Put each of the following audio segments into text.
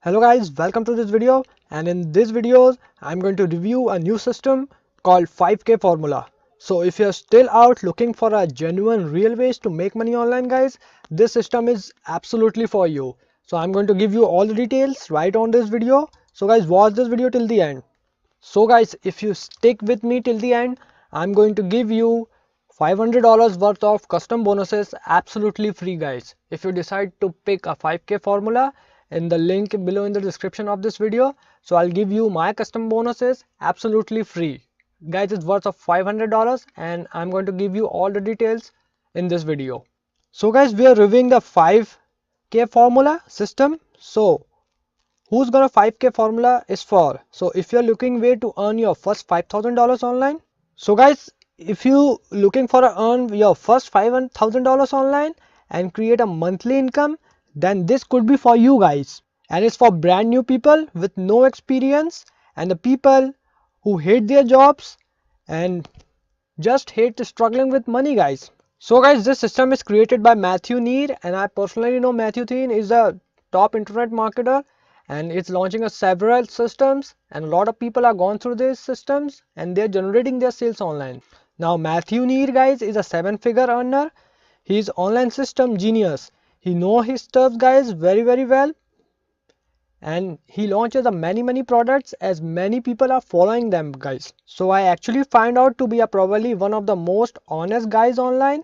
Hello guys, welcome to this video, and in this video I'm going to review a new system called 5k formula. So if you're still out looking for a genuine real ways to make money online guys, this system is absolutely for you. So I'm going to give you all the details right on this video. So guys, watch this video till the end. So guys, if you stick with me till the end, I'm going to give you $500 worth of custom bonuses absolutely free guys. If you decide to pick a 5k formula, in the link below in the description of this video, so I'll give you my custom bonuses absolutely free. Guys, it's worth of $500 and I'm going to give you all the details in this video. So guys, we are reviewing the 5k formula system. So who's gonna 5k formula is for? So if you're looking way to earn your first $5,000 online, so guys, if you looking for to earn your first $5,000 online and create a monthly income, then this could be for you guys. And it's for brand new people with no experience and the people who hate their jobs and just hate struggling with money guys. So guys, this system is created by Matthew Neer, and I personally know Matthew Neer is a top internet marketer and it's launching a several systems, and a lot of people are gone through these systems and they're generating their sales online. Now Matthew Neer guys is a 7-figure earner. He's online system genius. He know his stuff guys very well, and he launches a many products as many people are following them guys. So I actually find out to be a probably one of the most honest guys online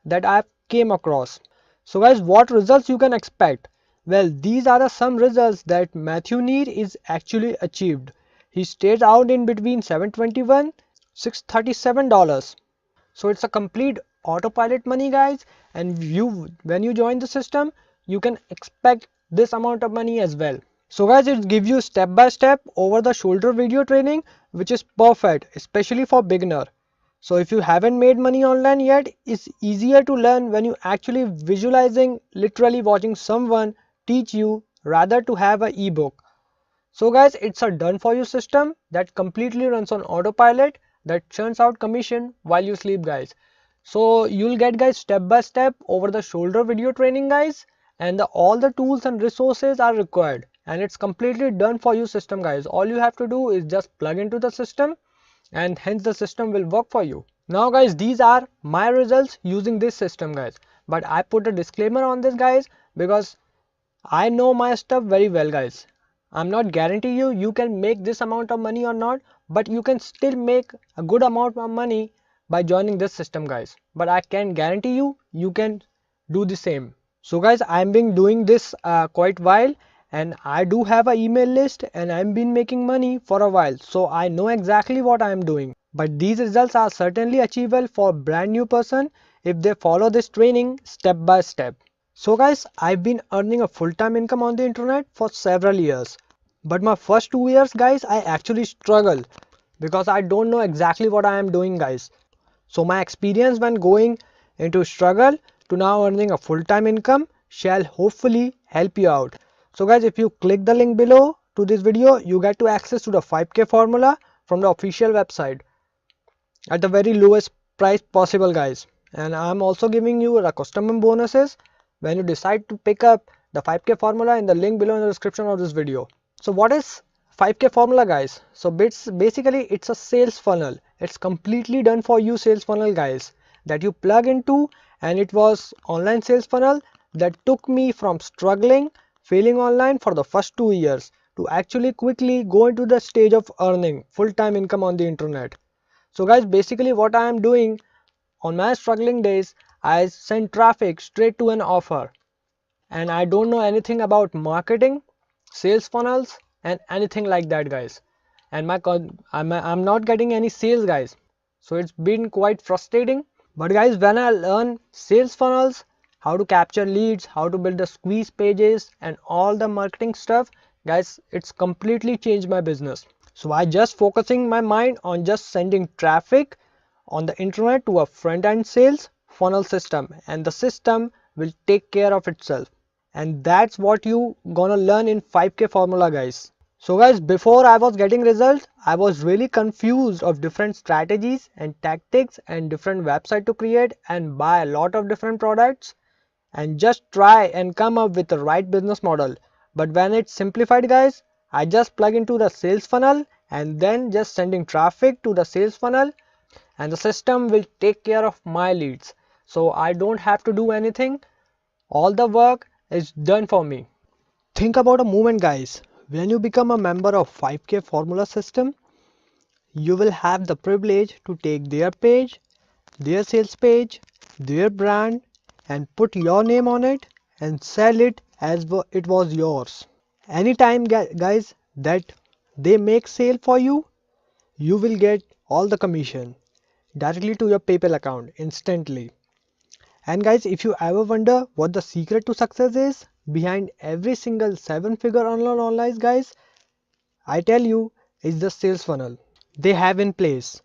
that I've came across. So guys, what results you can expect? Well, these are some results that Matthew Neer is actually achieved. He stayed out in between 721 $637. So it's a complete autopilot money guys, and when you join the system you can expect this amount of money as well. So guys, it gives you step by step over the shoulder video training, which is perfect especially for beginner. So if you haven't made money online yet, it's easier to learn when you actually visualizing, literally watching someone teach you rather to have an ebook. So guys, it's a done for you system that completely runs on autopilot that churns out commission while you sleep guys. So you'll get guys step by step over the shoulder video training guys, and all the tools and resources are required, and it's completely done for you system guys. All you have to do is just plug into the system and hence the system will work for you. Now guys, these are my results using this system guys, but I put a disclaimer on this guys because I know my stuff very well guys. I'm not guarantee you can make this amount of money or not, but you can still make a good amount of money by joining this system guys. But I can guarantee you can do the same. So guys, I'm been doing this quite while, and I do have an email list and I've been making money for a while, so I know exactly what I'm doing. But these results are certainly achievable for brand new person if they follow this training step by step. So guys, I've been earning a full-time income on the internet for several years. But my first 2 years guys, I actually struggled because I don't know exactly what I am doing guys. So my experience when going into struggle to now earning a full-time income shall hopefully help you out. So guys, if you click the link below to this video, you get to access to the 5k formula from the official website at the very lowest price possible guys. And I'm also giving you the custom bonuses when you decide to pick up the 5k formula in the link below in the description of this video. So what is 5k formula guys? So basically it's a sales funnel. It's completely done for you sales funnel guys that you plug into, and it was online sales funnel that took me from struggling, failing online for the first 2 years to actually quickly go into the stage of earning full-time income on the internet. So guys, basically what I am doing on my struggling days, I send traffic straight to an offer, and I don't know anything about marketing, sales funnels and anything like that guys, and I'm not getting any sales guys. So it's been quite frustrating. But guys, when I learn sales funnels, how to capture leads, how to build the squeeze pages and all the marketing stuff guys, it's completely changed my business. So I just focusing my mind on just sending traffic on the internet to a front-end sales funnel system, and the system will take care of itself. And that's what you gonna learn in 5k formula guys. So guys, before I was getting results, I was really confused of different strategies and tactics and different website to create and buy a lot of different products and just try and come up with the right business model. But when it's simplified guys, I just plug into the sales funnel and then just sending traffic to the sales funnel, and the system will take care of my leads. So I don't have to do anything. All the work is done for me. Think about a moment guys. When you become a member of 5K formula system, you will have the privilege to take their page, their sales page, their brand, and put your name on it and sell it as it was yours. Anytime guys that they make sale for you, you will get all the commission directly to your PayPal account instantly. And guys, if you ever wonder what the secret to success is behind every single 7-figure online guys, I tell you, it's the sales funnel they have in place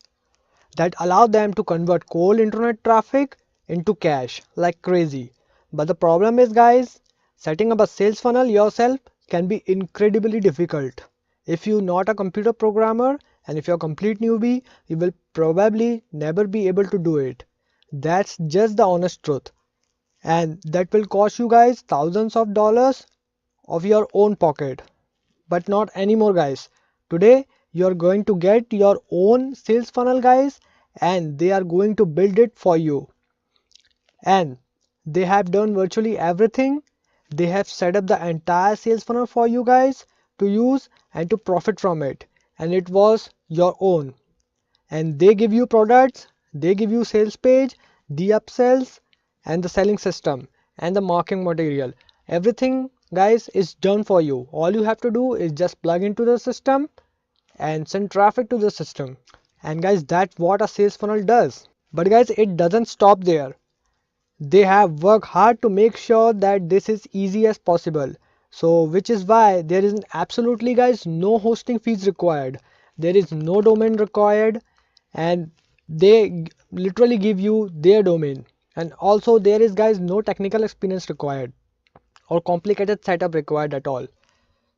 that allow them to convert cold internet traffic into cash like crazy. But the problem is guys, setting up a sales funnel yourself can be incredibly difficult. If you're not a computer programmer and if you're a complete newbie, you will probably never be able to do it. That's just the honest truth. And that will cost you guys thousands of dollars of your own pocket. But not anymore guys. Today you're going to get your own sales funnel guys, and they are going to build it for you. And they have done virtually everything. They have set up the entire sales funnel for you guys to use and to profit from it, and it was your own. And they give you products, they give you sales page, the upsells, and the selling system and the marketing material. Everything guys is done for you. All you have to do is just plug into the system and send traffic to the system. And guys, that's what a sales funnel does. But guys, it doesn't stop there. They have worked hard to make sure that this is easy as possible. So which is why there is absolutely guys no hosting fees required. There is no domain required, and they literally give you their domain. And also there is guys no technical experience required or complicated setup required at all.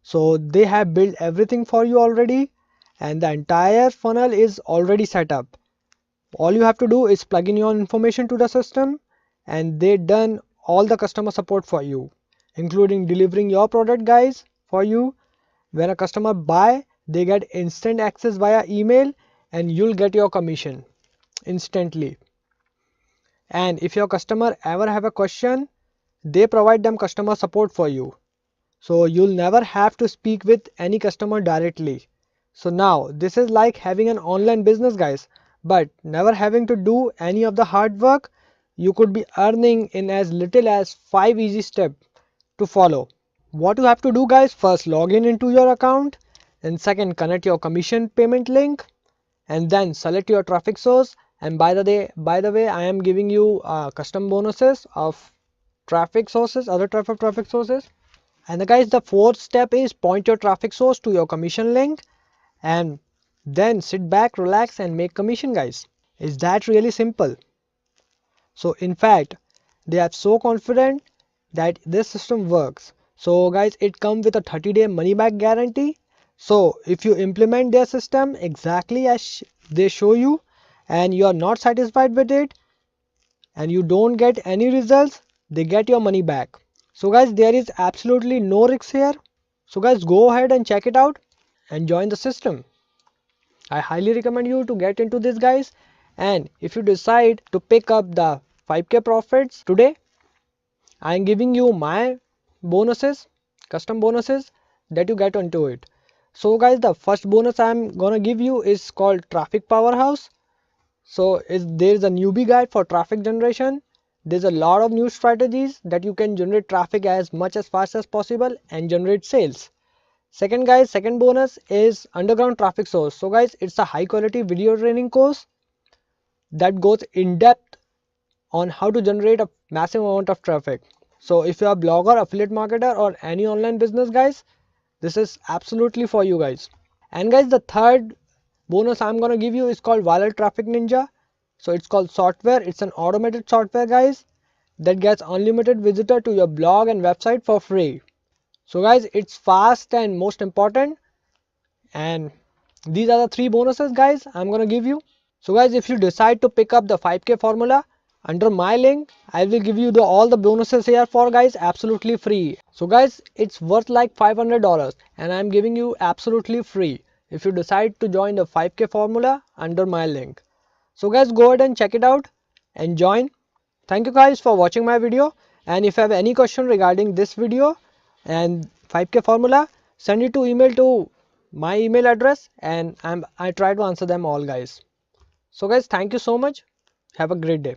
So they have built everything for you already, and the entire funnel is already set up. All you have to do is plug in your information to the system, and they done all the customer support for you, including delivering your product guys for you. When a customer buy, they get instant access via email, and you'll get your commission instantly. And if your customer ever have a question, they provide them customer support for you. So you'll never have to speak with any customer directly. So now this is like having an online business guys, but never having to do any of the hard work. You could be earning in as little as 5 easy steps to follow. What you have to do guys, first log in into your account, and second connect your commission payment link, and then select your traffic source. And by the way, I am giving you custom bonuses of traffic sources, other type of traffic sources. And guys, the fourth step is point your traffic source to your commission link, and then sit back, relax, and make commission guys. Is that really simple? So in fact, they are so confident that this system works. So guys, it comes with a 30-day money back guarantee. So if you implement their system exactly as they show you, and you are not satisfied with it, and you don't get any results, they get your money back. So guys, there is absolutely no risk here. So guys, go ahead and check it out and join the system. I highly recommend you to get into this guys. And if you decide to pick up the 5K profits today, I am giving you my bonuses, custom bonuses that you get onto it. So guys, the first bonus I am gonna give you is called Traffic Powerhouse. So there is a newbie guide for traffic generation. There's a lot of new strategies that you can generate traffic as much as fast as possible and generate sales. Second guys, second bonus is underground traffic source. So guys, it's a high quality video training course that goes in depth on how to generate a massive amount of traffic. So if you are a blogger, affiliate marketer, or any online business guys, this is absolutely for you guys. And guys, the third bonus I'm gonna give you is called Viral Traffic Ninja. So it's called software. It's an automated software guys that gets unlimited visitor to your blog and website for free. So guys, it's fast and most important. And these are the three bonuses guys I'm gonna give you. So guys, if you decide to pick up the 5K formula, under my link, I will give you all the bonuses here for guys absolutely free. So guys, it's worth like $500 and I'm giving you absolutely free if you decide to join the 5k formula under my link. So guys, go ahead and check it out and join. Thank you guys for watching my video, and if you have any question regarding this video and 5k formula, send it to email to my email address and I try to answer them all guys. So guys, thank you so much. Have a great day.